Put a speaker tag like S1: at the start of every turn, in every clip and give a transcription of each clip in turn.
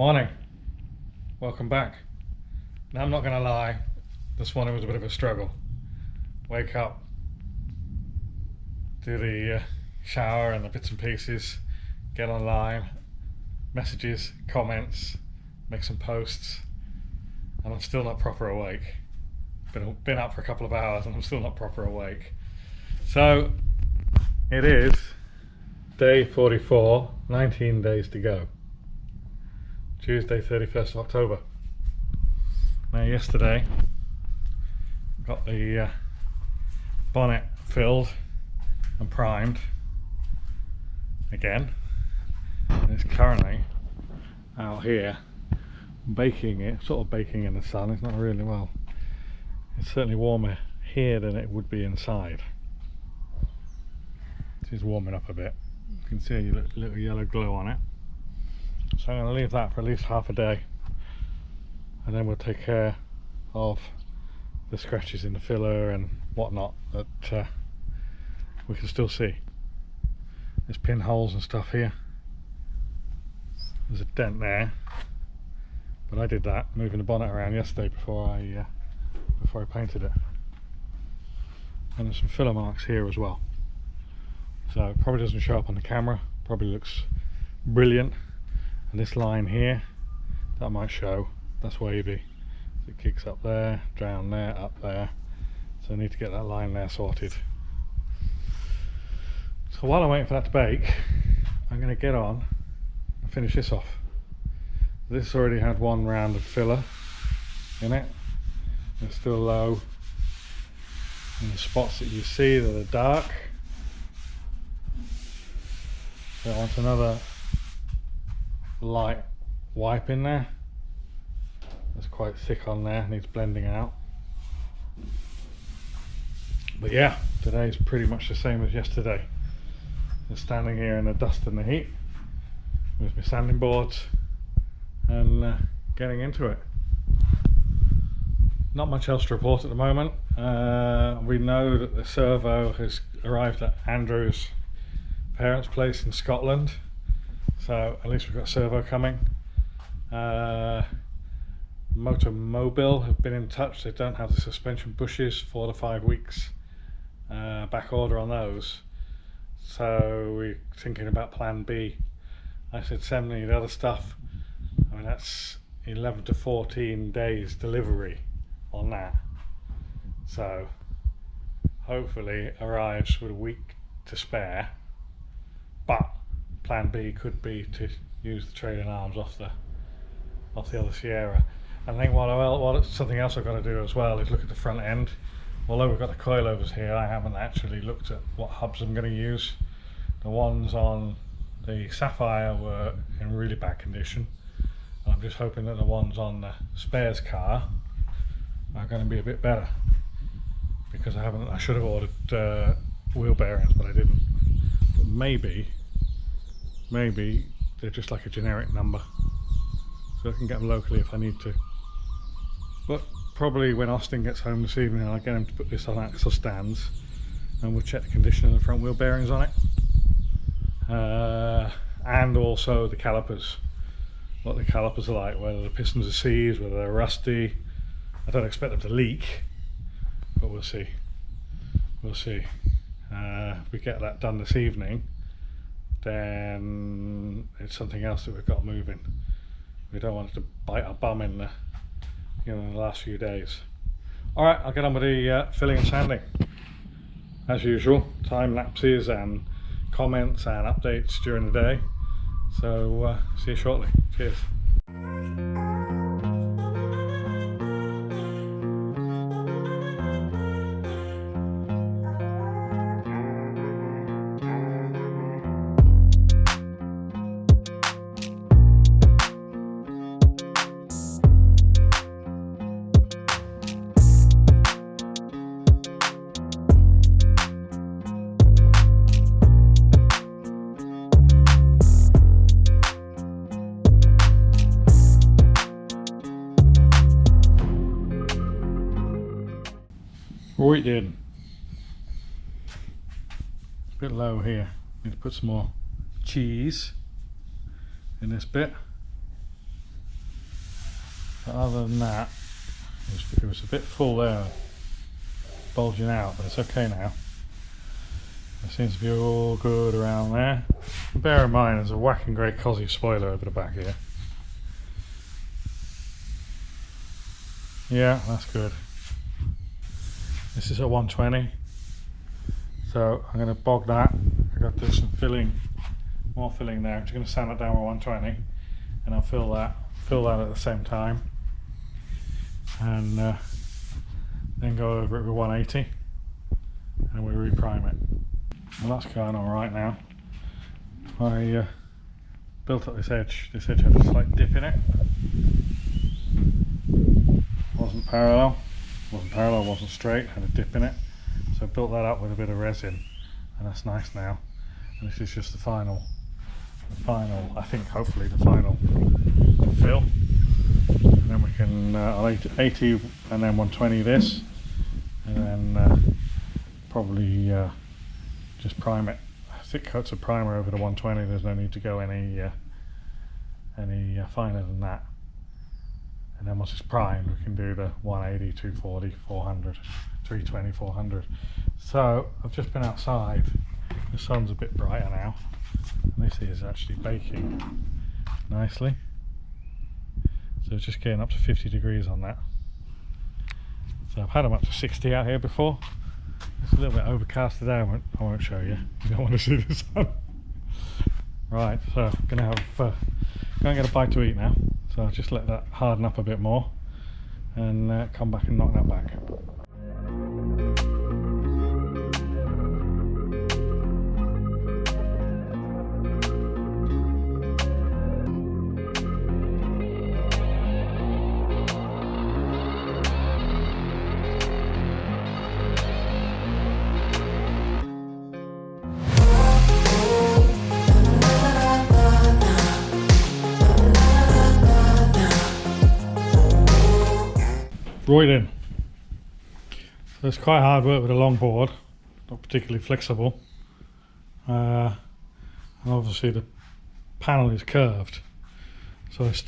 S1: Morning, welcome back. Now I'm not going to lie, this morning was a bit of a struggle. Wake up, do the shower and the bits and pieces, get online, messages, comments, make some posts, and I'm still not proper awake. Been up for a couple of hours and I'm still not proper awake. So it is day 44, 19 days to go. Tuesday 31st of October. Now yesterday got the bonnet filled and primed again, and it's currently out here baking it, sort of baking in the sun. It's not really, well, it's certainly warmer here than it would be inside. It is warming up a bit. You can see a little yellow glow on it. So I'm going to leave that for at least half a day, and then we'll take care of the scratches in the filler and whatnot that we can still see. There's pinholes and stuff here. There's a dent there, but I did that moving the bonnet around yesterday before I painted it. And there's some filler marks here as well. So it probably doesn't show up on the camera, probably looks brilliant. And this line here, that might show, that's wavy. It kicks up there, down there, up there. So I need to get that line there sorted. So while I'm waiting for that to bake, I'm going to get on and finish this off. This already had one round of filler in it. It's still low in the spots that you see that are dark. So I want another light wipe in there. That's quite thick on there, needs blending out. But yeah, today's pretty much the same as yesterday. Just standing here in the dust and the heat with my sanding boards and getting into it. Not much else to report at the moment. We know that the servo has arrived at Andrew's parents' place in Scotland. So at least we've got servo coming. Motomobile have been in touch. They don't have the suspension bushes, 4 to 5 weeks back order on those. So we're thinking about plan B. I said send me the other stuff. I mean, that's 11 to 14 days delivery on that. So hopefully it arrives with a week to spare. But plan B could be to use the trailing arms off the other Sierra. And I think something else I've got to do as well is look at the front end. Although we've got the coilovers here, I haven't actually looked at what hubs I'm going to use. The ones on the Sapphire were in really bad condition, and I'm just hoping that the ones on the spares car are going to be a bit better, because I should have ordered wheel bearings, but I didn't. But maybe they're just like a generic number, so I can get them locally if I need to. But probably when Austin gets home this evening, I'll get him to put this on axle stands and we'll check the condition of the front wheel bearings on it, and also the calipers, what the calipers are like, whether the pistons are seized, whether they're rusty. I don't expect them to leak, but we'll see. If we get that done this evening, then it's something else that we've got moving. We don't want it to bite our bum in the last few days. Alright, I'll get on with the filling and sanding. As usual, time lapses and comments and updates during the day. So see you shortly. Cheers. Right then, a bit low here, need to put some more cheese in this bit. But other than that, it was a bit full there, bulging out, but it's okay now. It seems to be all good around there. Bear in mind there's a whacking great Cosy spoiler over the back here. Yeah, that's good. This is at 120, so I'm going to bog that. I've got to do some filling, more filling there. I'm just going to sand it down with 120, and I'll fill that at the same time, and then go over it with 180, and we reprime it. Well, that's going all right now. I built up this edge. This edge had a slight dip in it. Wasn't parallel, wasn't straight, had a dip in it. So I built that up with a bit of resin, and that's nice now. And this is just the final, I think hopefully the final fill. And then we can, I'll 80 and then 120 this, and then probably just prime it. Thick coats of primer over the 120. There's no need to go any finer than that. And then once it's primed, we can do the 180, 240, 400, 320, 400. So I've just been outside. The sun's a bit brighter now, and this is actually baking nicely. So it's just getting up to 50 degrees on that. So I've had them up to 60 out here before. It's a little bit overcast today. I won't show you. You don't want to see the sun. Right, so I'm gonna get a bite to eat now. So I'll just let that harden up a bit more and come back and knock that back. Right in. So it's quite hard work with a long board, not particularly flexible. And obviously the panel is curved. So it's,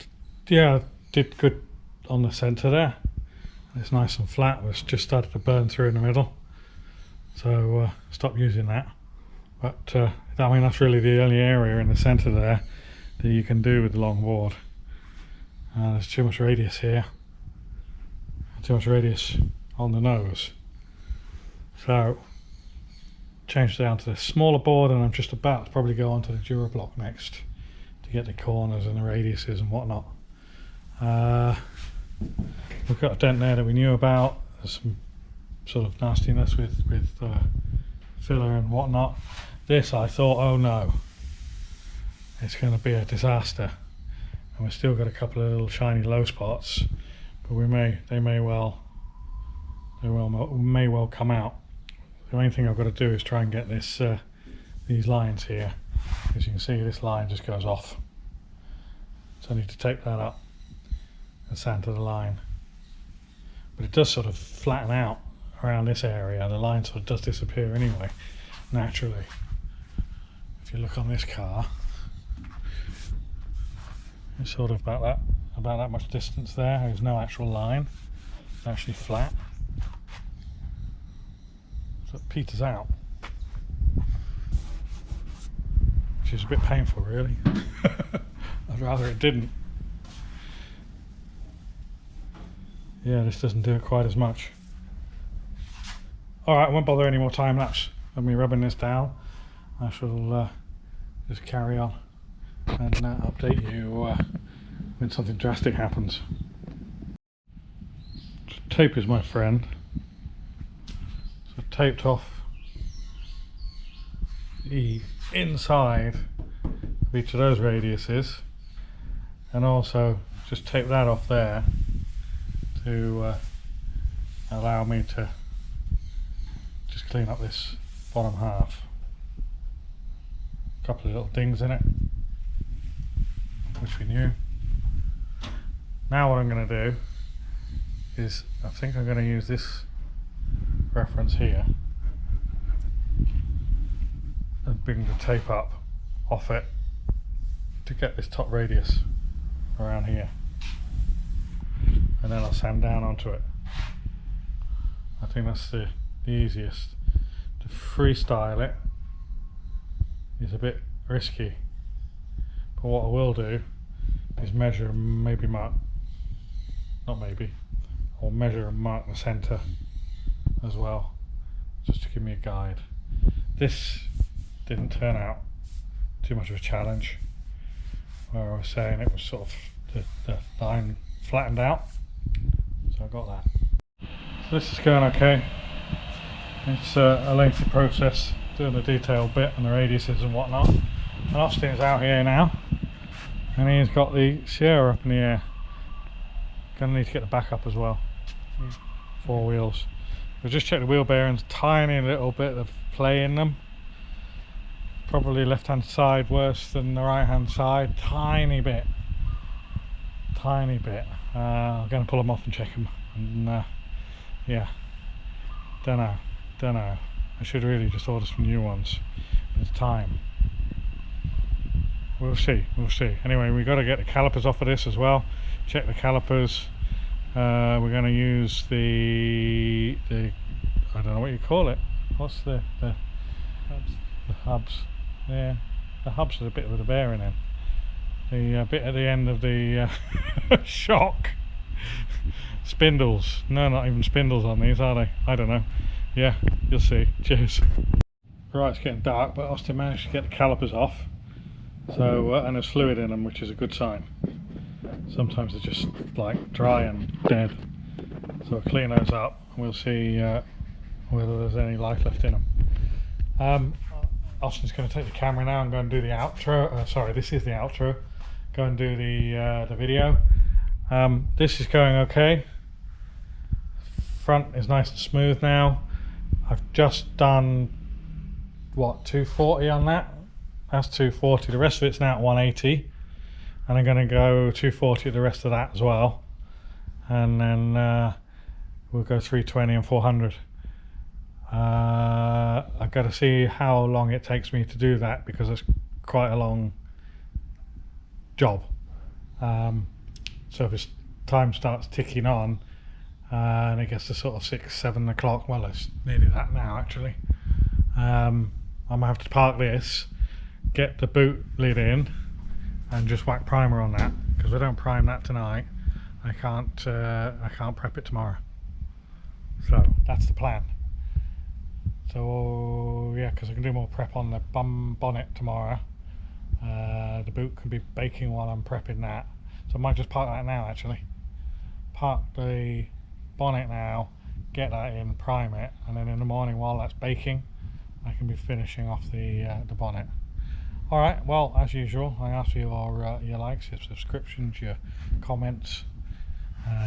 S1: yeah, did good on the centre there. It's nice and flat, it's just started to burn through in the middle. So stop using that. But I mean, that's really the only area in the centre there that you can do with the long board. There's too much radius here. Too much radius on the nose, so changed down to the smaller board, and I'm just about to probably go on to the Durablock next to get the corners and the radiuses and whatnot. We've got a dent there that we knew about. There's some sort of nastiness with filler and whatnot. This I thought, oh no, it's going to be a disaster, and we've still got a couple of little shiny low spots. But they may well come out. The main thing I've got to do is try and get this these lines here. As you can see, this line just goes off. So I need to tape that up and sand to the line. But it does sort of flatten out around this area. The line sort of does disappear anyway, naturally. If you look on this car, it's sort of about that much distance there. There's no actual line, it's actually flat, so it peters out, which is a bit painful really. I'd rather it didn't. Yeah, this doesn't do it quite as much. Alright, I won't bother any more time lapse of me rubbing this down. I shall just carry on and update you when something drastic happens. So tape is my friend. So taped off the inside of each of those radiuses, and also just tape that off there to allow me to just clean up this bottom half. A couple of little dings in it, which we knew. Now what I'm going to do is, I think I'm going to use this reference here and bring the tape up off it to get this top radius around here. and then I'll sand down onto it. I think that's the easiest. To freestyle it is a bit risky, but what I will do is measure and maybe mark, not maybe, I'll measure and mark the centre as well, just to give me a guide. This didn't turn out too much of a challenge, where I was saying it was sort of the line flattened out, so I got that. So this is going okay. It's a lengthy process doing the detailed bit and the radiuses and whatnot. And Austin's out here now, and he's got the Sierra up in the air. Gonna need to get the back up as well. 4 wheels. We'll just check the wheel bearings, tiny little bit of play in them. Probably left hand side worse than the right hand side, tiny bit. I'm going to pull them off and check them, and yeah, don't know. I should really just order some new ones, but it's time. We'll see. Anyway, we've got to get the calipers off of this as well. Check the calipers. We're going to use the I don't know what you call it. What's the hubs? The hubs. Yeah, the hubs are a bit of a bearing in. The bit at the end of the shock. Spindles. No, not even spindles on these, are they? I don't know. Yeah, you'll see. Cheers. Right, it's getting dark, but Austin managed to get the calipers off. So, and there's fluid in them, which is a good sign. Sometimes they're just like dry and dead. So we'll clean those up, and we'll see whether there's any life left in them. Austin's going to take the camera now and go and do the outro. Sorry, this is the outro. Go and do the video. This is going okay. Front is nice and smooth now. I've just done what, 240 on that. That's 240. The rest of it's now at 180, and I'm going to go 240 the rest of that as well, and then we'll go 320 and 400. I've got to see how long it takes me to do that, because it's quite a long job. So if time starts ticking on and it gets to sort of 6-7 o'clock, well, it's nearly that now actually, I'm gonna have to park this, get the boot lid in, and just whack primer on that, because if I don't prime that tonight, I can't prep it tomorrow. So that's the plan. So yeah, because I can do more prep on the bonnet tomorrow. The boot can be baking while I'm prepping that, so I might just park that now actually. Park the bonnet now, get that in, prime it, and then in the morning while that's baking, I can be finishing off the bonnet. Alright, well, as usual, I ask for your likes, your subscriptions, your comments,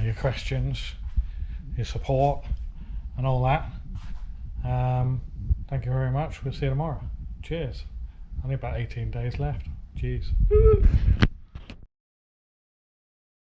S1: your questions, your support, and all that. Thank you very much. We'll see you tomorrow. Cheers. Only about 18 days left. Jeez.